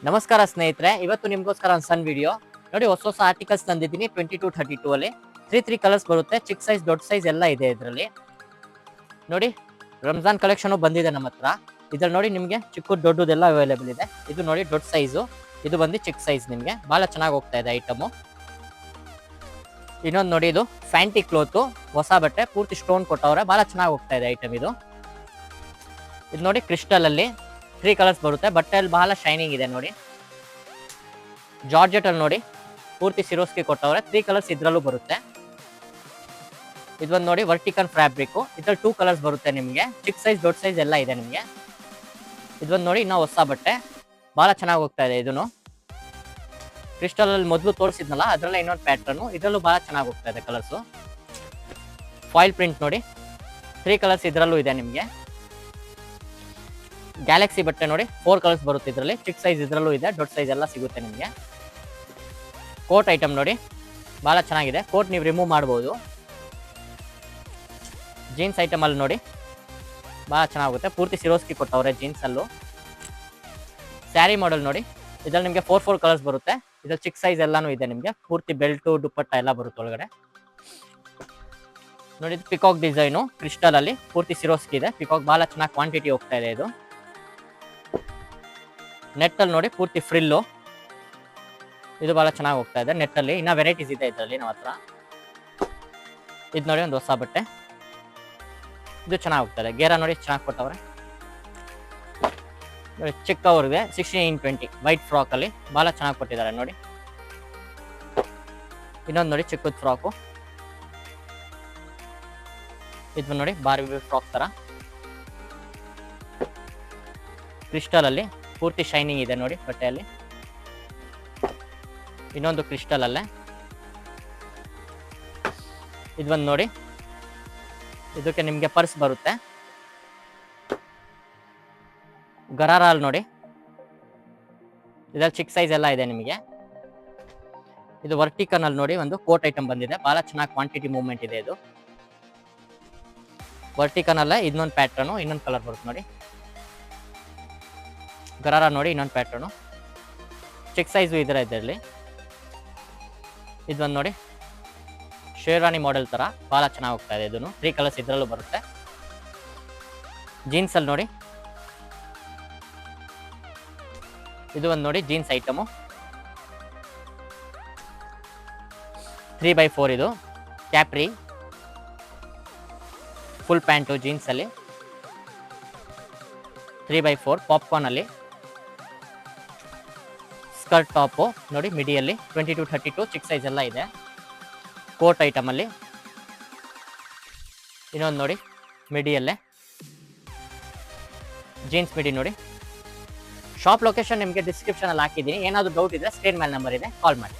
ನಮಸ್ಕಾರ ಸ್ನೇಹಿತರೆ, ಇವತ್ತು ನಿಮ್ಗೋಸ್ಕರ ಒಂದು ಸಣ್ಣ ವಿಡಿಯೋ ನೋಡಿ. ಹೊಸ ಆರ್ಟಿಕಲ್ಸ್ ತಂದಿದ್ದೀನಿ 22-32 ಅಲ್ಲಿ 3 ಕಲರ್ಸ್ ಬರುತ್ತೆ. ಚಿಕ್ಕ ಸೈಜ್ ದೊಡ್ಡ ಸೈಜ್ ಎಲ್ಲ ಇದೆ ಇದರಲ್ಲಿ. ನೋಡಿ, ರಂಜಾನ್ ಕಲೆಕ್ಷನ್ ಬಂದಿದೆ ನಮ್ಮ ಹತ್ರ. ಇದ್ರಲ್ಲಿ ನೋಡಿ ನಿಮಗೆ ಚಿಕ್ಕ ದೊಡ್ಡದೆಲ್ಲ ಅವೈಲೇಬಲ್ ಇದೆ. ಇದು ನೋಡಿ ದೊಡ್ಡ ಸೈಜು, ಇದು ಬಂದು ಚಿಕ್ಕ ಸೈಜ್. ನಿಮಗೆ ಬಹಳ ಚೆನ್ನಾಗಿ ಹೋಗ್ತಾ ಇದೆ ಐಟಮು. ಇನ್ನೊಂದು ನೋಡಿ, ಇದು ಫ್ಯಾಂಟಿ ಕ್ಲೋತ್, ಹೊಸ ಬಟ್ಟೆ, ಪೂರ್ತಿ ಸ್ಟೋನ್ ಕೊಟ್ಟವ್ರೆ, ಬಹಳ ಚೆನ್ನಾಗಿ ಹೋಗ್ತಾ ಇದೆ ಐಟಮ್ ಇದು. ಇದು ನೋಡಿ ಕ್ರಿಸ್ಟಲ್ ಅಲ್ಲಿ 3 ಕಲರ್ಸ್ ಬರುತ್ತೆ. ಬಟ್ಟೆಯಲ್ಲಿ ಬಹಳ ಶೈನಿಂಗ್ ಇದೆ ನೋಡಿ. ಜಾರ್ಜೆಟ್ ಅಲ್ಲಿ ನೋಡಿ ಪೂರ್ತಿ ಸಿರೋಸ್ಕಿ ಕೊಟ್ಟವ್ರೆ. 3 ಕಲರ್ಸ್ ಇದ್ರಲ್ಲೂ ಬರುತ್ತೆ. ಇದೊಂದು ನೋಡಿ ವರ್ಟಿಕಲ್ ಫ್ಯಾಬ್ರಿಕ್, ಇದ್ರಲ್ಲಿ 2 ಕಲರ್ಸ್ ಬರುತ್ತೆ ನಿಮಗೆ. ಚಿಕ್ಕ ಸೈಜ್ ದೊಡ್ಡ ಸೈಜ್ ಎಲ್ಲ ಇದೆ ನಿಮಗೆ. ಇದೊಂದು ನೋಡಿ ಇನ್ನೂ ಹೊಸ ಬಟ್ಟೆ, ಬಹಳ ಚೆನ್ನಾಗಿ ಹೋಗ್ತಾ ಇದೆ. ಇದನ್ನು ಕ್ರಿಸ್ಟಲ್ ಅಲ್ಲಿ ಮೊದಲು ತೋರಿಸಿದ್ನಲ್ಲ, ಅದರಲ್ಲೇ ಇನ್ನೊಂದು ಪ್ಯಾಟರ್ನು, ಇದರಲ್ಲೂ ಬಹಳ ಚೆನ್ನಾಗಿ ಹೋಗ್ತಾ ಇದೆ ಕಲರ್ಸು. ಫಾಯಿಲ್ ಪ್ರಿಂಟ್ ನೋಡಿ, 3 ಕಲರ್ಸ್ ಇದರಲ್ಲೂ ಇದೆ ನಿಮಗೆ. ಗ್ಯಾಲಕ್ಸಿ ಬಟ್ಟೆ ನೋಡಿ 4 ಕಲರ್ಸ್ ಬರುತ್ತೆ ಇದರಲ್ಲಿ. ಚಿಕ್ಕ ಸೈಜ್ ಇದರಲ್ಲೂ ಇದೆ, ದೊಡ್ಡ ಸೈಜ್ ಎಲ್ಲ ಸಿಗುತ್ತೆ ನಿಮಗೆ. ಕೋಟ್ ಐಟಮ್ ನೋಡಿ, ಬಹಳ ಚೆನ್ನಾಗಿದೆ. ಕೋಟ್ ನೀವು ರಿಮೂವ್ ಮಾಡ್ಬೋದು. ಜೀನ್ಸ್ ಐಟಮ್ ಅಲ್ಲಿ ನೋಡಿ ಬಹಳ ಚೆನ್ನಾಗುತ್ತೆ. ಪೂರ್ತಿ ಸಿರೋಸ್ಕಿ ಕೊಟ್ಟವ್ರೆ ಜೀನ್ಸ್ ಅಲ್ಲೂ. ಸ್ಯಾರಿ ಮಾಡೆಲ್ ನೋಡಿ, ಇದ್ರಲ್ಲಿ ನಿಮಗೆ 4 ಕಲರ್ಸ್ ಬರುತ್ತೆ. ಇದ್ರಲ್ಲಿ ಚಿಕ್ಕ ಸೈಜ್ ಎಲ್ಲಾನು ಇದೆ ನಿಮಗೆ. ಪೂರ್ತಿ ಬೆಲ್ಟು ದುಪ್ಪಟ್ಟ ಎಲ್ಲ ಬರುತ್ತೆ ಒಳಗಡೆ. ನೋಡಿ, ಇದು ಪಿಕಾಕ್ ಡಿಸೈನು, ಕ್ರಿಸ್ಟಲ್ ಅಲ್ಲಿ ಪೂರ್ತಿ ಸಿರೋಸ್ಕಿ ಇದೆ. ಪಿಕಾಕ್ ಬಹಳ ಚೆನ್ನಾಗಿ ಕ್ವಾಂಟಿಟಿ ಹೋಗ್ತಾ ಇದೆ ಇದು. ನೆಟ್ ಅಲ್ಲಿ ನೋಡಿ ಪೂರ್ತಿ ಫ್ರಿಲ್ಲು, ಇದು ಬಹಳ ಚೆನ್ನಾಗಿ ಹೋಗ್ತಾ ಇದೆ. ನೆಟ್ ಅಲ್ಲಿ ಇನ್ನ ವೆರೈಟೀಸ್ ಇದೆ ಇದರಲ್ಲಿ ನಮ್ಮ ಹತ್ರ. ಇದು ನೋಡಿ ಒಂದು ಹೊಸ ಬಟ್ಟೆ, ಇದು ಚೆನ್ನಾಗಿ ಹೋಗ್ತದೆ. ಗೇರ ನೋಡಿ ಚೆನ್ನಾಗಿ ಕೊಟ್ಟವ್ರೆ. ನೋಡಿ ಚಿಕ್ಕವ್ರಿಗೆ 16x20 ವೈಟ್ ಫ್ರಾಕ್ ಅಲ್ಲಿ ಬಹಳ ಚೆನ್ನಾಗಿ ಕೊಟ್ಟಿದ್ದಾರೆ ನೋಡಿ. ಇನ್ನೊಂದು ನೋಡಿ ಚಿಕ್ಕದ ಫ್ರಾಕು, ಇದು ನೋಡಿ ಬಾರ್ಬಿ ಫ್ರಾಕ್ ತರ ಕ್ರಿಸ್ಟಲ್ ಅಲ್ಲಿ ಪೂರ್ತಿ ಶೈನಿಂಗ್ ಇದೆ ನೋಡಿ ಬಟ್ಟೆಯಲ್ಲಿ. ಇನ್ನೊಂದು ಕ್ರಿಸ್ಟಲ್ ಅಲ್ಲೇ. ಇದೊಂದು ನೋಡಿ, ಇದಕ್ಕೆ ನಿಮಗೆ ಪರ್ಸ್ ಬರುತ್ತೆ. ಗರಾರ ಅಲ್ಲಿ ನೋಡಿ, ಇದ್ರಲ್ಲಿ ಚಿಕ್ಕ ಸೈಜ್ ಎಲ್ಲ ಇದೆ ನಿಮಗೆ. ಇದು ವರ್ಟಿಕಲ್ ಅಲ್ಲಿ ನೋಡಿ ಒಂದು ಕೋಟ್ ಐಟಮ್ ಬಂದಿದೆ, ಬಹಳ ಚೆನ್ನಾಗಿ ಕ್ವಾಂಟಿಟಿ ಮೂವ್ಮೆಂಟ್ ಇದೆ. ಇದು ವರ್ಟಿಕಲ್ ಅಲ್ಲೇ ಇನ್ನೊಂದು ಪ್ಯಾಟರ್ನು, ಇನ್ನೊಂದು ಕಲರ್ ಬರುತ್ತೆ ನೋಡಿ. ಗರಾರ ನೋಡಿ ಇನ್ನೊಂದು ಪ್ಯಾಟರ್ನು, ಚಿಕ್ಕ ಸೈಜು ಇದರ ಇದರಲ್ಲಿ. ಇದೊಂದು ನೋಡಿ ಶೇರ್ವಾನಿ ಮಾಡೆಲ್ ತರ ಬಹಳ ಚೆನ್ನಾಗಿ ಹೋಗ್ತಾ ಇದೆ. ಇದನ್ನು 3 ಕಲರ್ಸ್ ಇದರಲ್ಲೂ ಬರುತ್ತೆ. ಜೀನ್ಸ್ ಅಲ್ಲಿ ನೋಡಿ, ಇದು ಒಂದು ನೋಡಿ ಜೀನ್ಸ್ ಐಟಮು 3x4. ಇದು ಕ್ಯಾಪ್ರಿ ಫುಲ್ ಪ್ಯಾಂಟು ಜೀನ್ಸ್ ಅಲ್ಲಿ 3x4 ಪಾಪ್ಕಾರ್ನ್ ಅಲ್ಲಿ. ಸ್ಕರ್ಟ್ ಟಾಪು ನೋಡಿ ಮಿಡಿಯಲ್ಲಿ 22-32 ಚಿಕ್ಕ ಸೈಜ್ ಎಲ್ಲ ಇದೆ. ಕೋಟ್ ಐಟಮ್ ಅಲ್ಲಿ ಇನ್ನೊಂದು ನೋಡಿ ಮಿಡಿಯಲ್ಲೇ ಜೀನ್ಸ್ ಮಿಡಿ ನೋಡಿ. ಶಾಪ್ ಲೊಕೇಶನ್ ನಿಮಗೆ ಡಿಸ್ಕ್ರಿಪ್ಷನ್ ಅಲ್ಲಿ ಹಾಕಿದ್ದೀನಿ. ಏನಾದರೂ ಡೌಟ್ ಇದ್ರೆ ಸ್ಕ್ರೀನ್ ಮೇಲೆ ನಂಬರ್ ಇದೆ, ಕಾಲ್ ಮಾಡಿ.